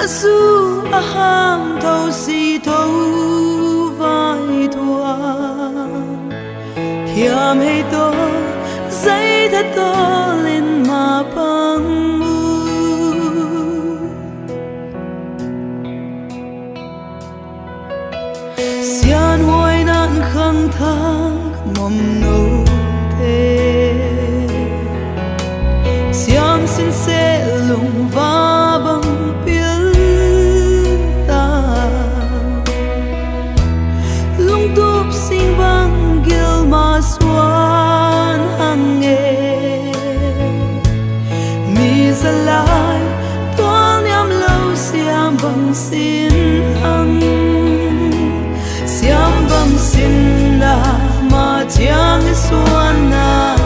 su aham thâu si thâu vai thua hiam hay to dây thật to lên mà băng mu xian hoài nạn khăng thang mầm nâu thế xiam xin sẽ lùng va bằng biếng ta lung túp xin vang gil mà xuân hàng nghề mi ra lại toan nhắm lâu xiam bằng xin hằng xiam bằng xin là mà chẳng xuân na